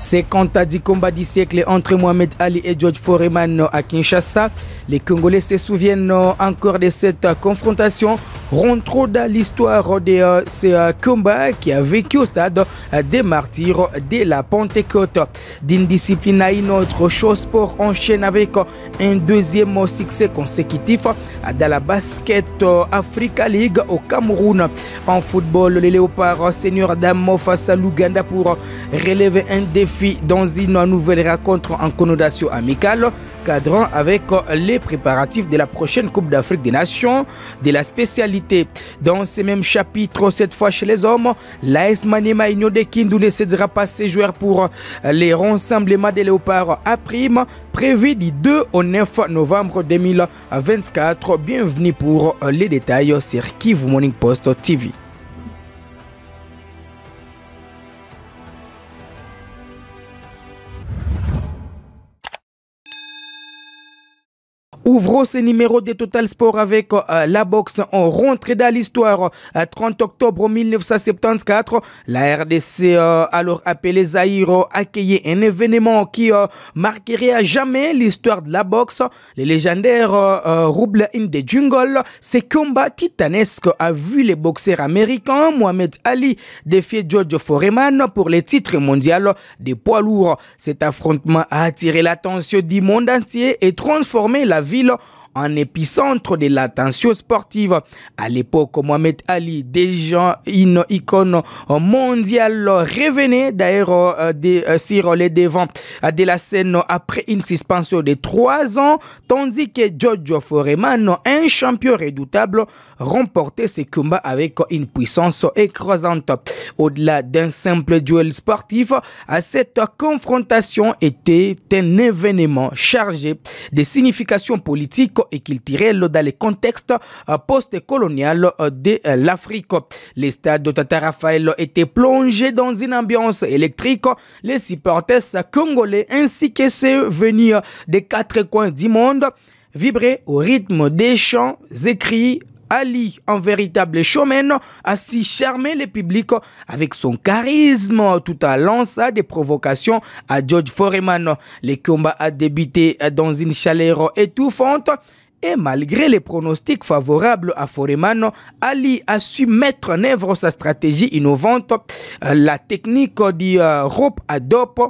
50 combats du siècle entre Mohamed Ali et George Foreman à Kinshasa. Les Congolais se souviennent encore de cette confrontation. Rentrons dans l'histoire de ces combats qui a vécu au stade des martyrs de la Pentecôte. D'une discipline à une autre, Showsport enchaîne avec un deuxième succès consécutif dans la Basket Africa League au Cameroun. En football, les Léopards seniors d'Amo face à l'Ouganda pour relever un défi dans une nouvelle rencontre en connotation amicale, cadrant avec les préparatifs de la prochaine Coupe d'Afrique des Nations de la spécialité. Dans ce même chapitre, cette fois chez les hommes, l'AS Maniema Union de Kindu ne cédera pas ses joueurs pour les rassemblements des Léopards à prime, prévu du 2 au 9 novembre 2024. Bienvenue pour les détails sur Kivu Morning Post TV. Ouvrons ce numéro de Total Sport avec la boxe. On rentre dans l'histoire. 30 octobre 1974, la RDC, alors appelée Zaïre, accueillait un événement qui marquerait à jamais l'histoire de la boxe. Les légendaires Rouble in the Jungle. Ce combat titanesque a vu les boxeurs américains Mohamed Ali défier George Foreman pour les titres mondiaux des poids lourds. Cet affrontement a attiré l'attention du monde entier et transformé la ville en épicentre de l'attention sportive. À l'époque, Mohamed Ali, déjà une icône mondiale, revenait d'ailleurs sur les devants de la scène après une suspension de 3 ans, tandis que George Foreman, un champion redoutable, remportait ses combats avec une puissance écrasante. Au-delà d'un simple duel sportif, cette confrontation était un événement chargé de signification politique et culturel dans le contexte post-colonial de l'Afrique. Les stades de Tata Raphaël étaient plongés dans une ambiance électrique. Les supporters congolais ainsi que ceux venus des 4 coins du monde vibraient au rythme des chants écrits. Ali, un véritable showman, a si charmé le public avec son charisme tout en lançant des provocations à George Foreman. Le combat a débuté dans une chaleur étouffante et malgré les pronostics favorables à Foreman, Ali a su mettre en œuvre sa stratégie innovante, la technique du rope à dope.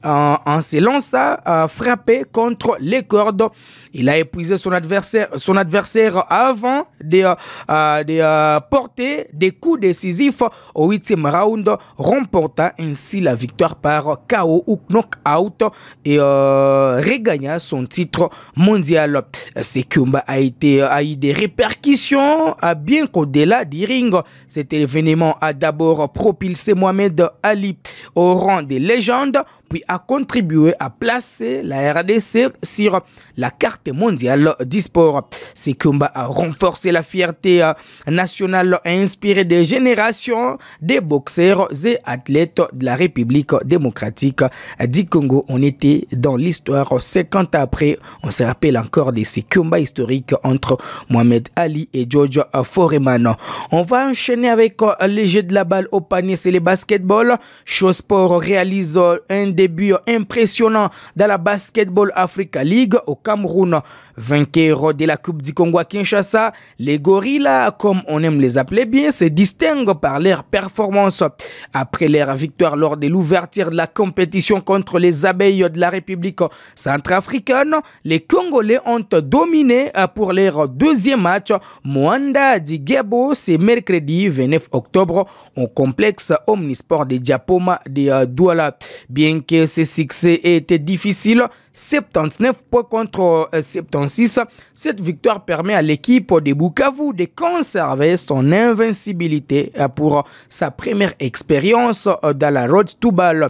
En se lançant à frapper contre les cordes. Il a épuisé son adversaire avant de porter des coups décisifs au 8e round, remportant ainsi la victoire par KO ou knockout et regagnant son titre mondial. Ce combat a eu des répercussions bien qu'au-delà du ring. Cet événement a d'abord propulsé Mohamed Ali au rang des légendes, puis a contribué à placer la RDC sur la carte mondiale du sport. Ce combat a renforcé la fierté nationale et inspiré des générations de boxeurs et athlètes de la République démocratique du Congo. On était dans l'histoire 50 ans après. On se rappelle encore de ces combats historiques entre Mohamed Ali et George Foreman. On va enchaîner avec les jeux de la balle au panier, c'est le basketball. Showsport réalise un début impressionnant dans la Basketball Africa League au Cameroun. Vainqueurs de la Coupe du Congo à Kinshasa, les gorillas, comme on aime les appeler bien, se distinguent par leur performance. Après leur victoire lors de l'ouverture de la compétition contre les abeilles de la République centrafricaine, les Congolais ont dominé pour leur deuxième match. Mwanda Digebo, c'est mercredi 29 octobre au complexe Omnisport de Diapoma de Douala. Bien que ce succès ait été difficile, 79 points contre 76. Cette victoire permet à l'équipe de Bukavu de conserver son invincibilité pour sa première expérience dans la Road to Ball.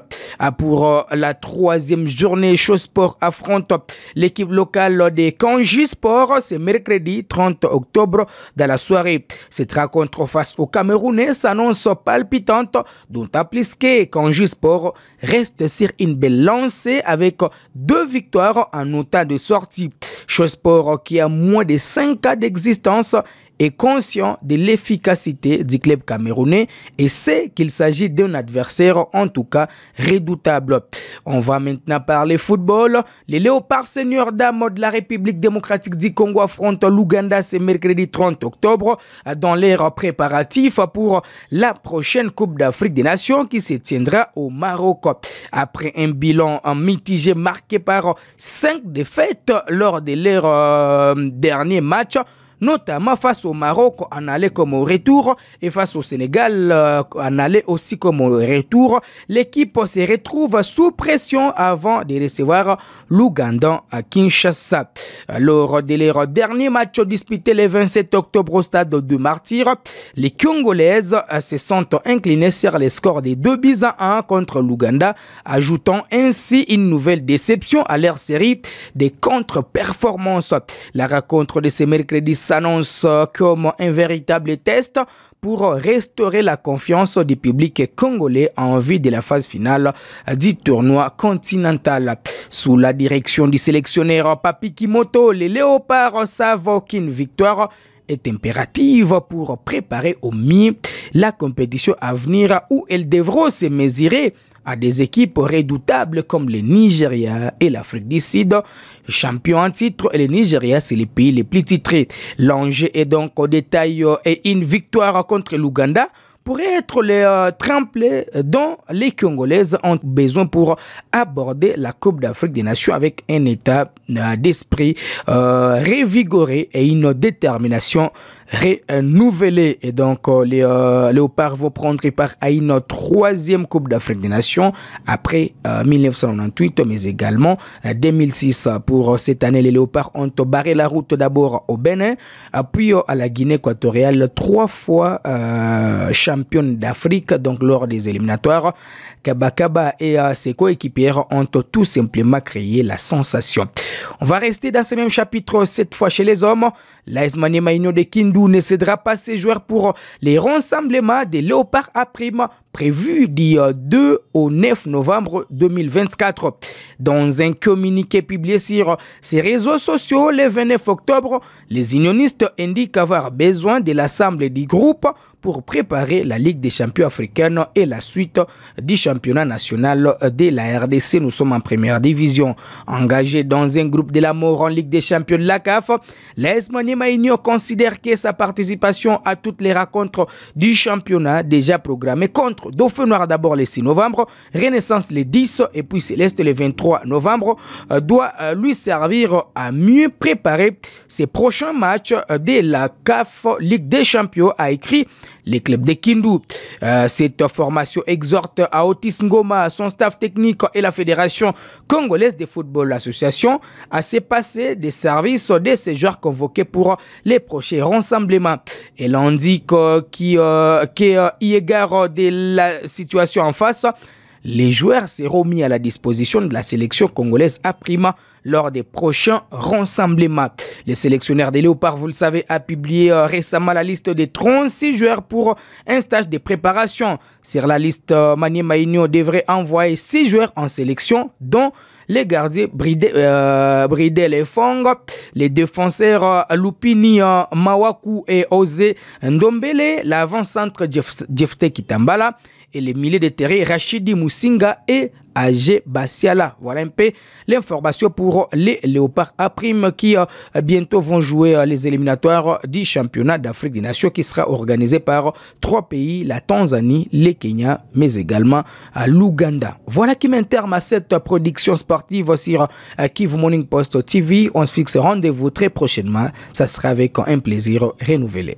Pour la 3e journée, Showsport affronte l'équipe locale de Kanji Sport. C'est mercredi 30 octobre dans la soirée. Cette rencontre face aux Camerounais s'annonce palpitante, dont à plus que Kanji Sport reste sur une belle lancée avec 2 victoires en autant de sorties. Showsport, qui a moins de 5 ans d'existence, est conscient de l'efficacité du club camerounais et sait qu'il s'agit d'un adversaire en tout cas redoutable. On va maintenant parler football. Les Léopards seniors dames de la République démocratique du Congo affrontent l'Ouganda ce mercredi 30 octobre dans l'ère préparatif pour la prochaine Coupe d'Afrique des Nations qui se tiendra au Maroc. Après un bilan mitigé marqué par 5 défaites lors de leur dernier match, notamment face au Maroc en aller comme au retour et face au Sénégal en aller aussi comme au retour, l'équipe se retrouve sous pression avant de recevoir l'Ouganda à Kinshasa. Lors de leur dernier match disputé le 27 octobre au stade de Martyrs, les Congolaises se sont inclinées sur les scores de 2-1 contre l'Ouganda, ajoutant ainsi une nouvelle déception à leur série des contre-performances. La rencontre de ce mercredi s'annonce comme un véritable test pour restaurer la confiance du public congolais en vue de la phase finale du tournoi continental. Sous la direction du sélectionneur Papi Kimoto, les Léopards savent qu'une victoire est impérative pour préparer au mieux la compétition à venir où elles devront se mesurer à des équipes redoutables comme le Nigeria et l'Afrique du Sud, champions en titre, et le Nigeria, c'est les pays les plus titrés. L'enjeu est donc au détail et une victoire contre l'Ouganda pourrait être le tremplin dont les Congolaises ont besoin pour aborder la Coupe d'Afrique des Nations avec un état d'esprit revigoré et une détermination renouvelée. Et donc les Léopards vont prendre part à une troisième Coupe d'Afrique des Nations après 1998 mais également 2006. Pour cette année, les Léopards ont barré la route d'abord au Bénin puis à la Guinée équatoriale, 3 fois championne d'Afrique donc lors des éliminatoires. Kabakaba et ses coéquipières ont tout simplement créé la sensation. On va rester dans ce même chapitre cette fois chez les hommes. L'AS Maniema Union de Kindu ne cédera pas ses joueurs pour les rassemblements des Léopards à prime prévu du 2 au 9 novembre 2024. Dans un communiqué publié sur ses réseaux sociaux le 29 octobre, les unionistes indiquent avoir besoin de l'assemblée du groupe pour préparer la Ligue des champions africaine et la suite du championnat national de la RDC. Nous sommes en première division. Engagé dans un groupe de la mort en Ligue des champions de la CAF, l'AS Maniema Union considère que sa participation à toutes les rencontres du championnat déjà programmées contre Dauphin Noir d'abord le 6 novembre, Renaissance le 10 et puis Céleste le 23 novembre doit lui servir à mieux préparer ses prochains matchs de la CAF Ligue des champions, a écrit les clubs de Kindu. Cette formation exhorte à Otis Ngoma, son staff technique et la Fédération congolaise de football association à se passer des services de ces joueurs convoqués pour les prochains rassemblements. Elle indique qu'au égard de la situation en face, les joueurs seront mis à la disposition de la sélection congolaise à prima lors des prochains rassemblements. Le sélectionneur des Léopards, vous le savez, a publié récemment la liste des 36 joueurs pour un stage de préparation. Sur la liste, Maniema Union devrait envoyer 6 joueurs en sélection, dont les gardiens Bridel et Fong, les défenseurs Lupini Mawaku et Osé Ndombele, l'avant-centre Jefte Kitambala et les milieux de terrain Rachidi Moussinga et Agé Bassiala. Voilà un peu l'information pour les Léopards à prime qui bientôt vont jouer les éliminatoires du championnat d'Afrique des Nations qui sera organisé par 3 pays, la Tanzanie, le Kenya, mais également l'Ouganda. Voilà qui m'interme à cette production sportive sur Kivu Morning Post TV. On se fixe rendez-vous très prochainement. Ça sera avec un plaisir renouvelé.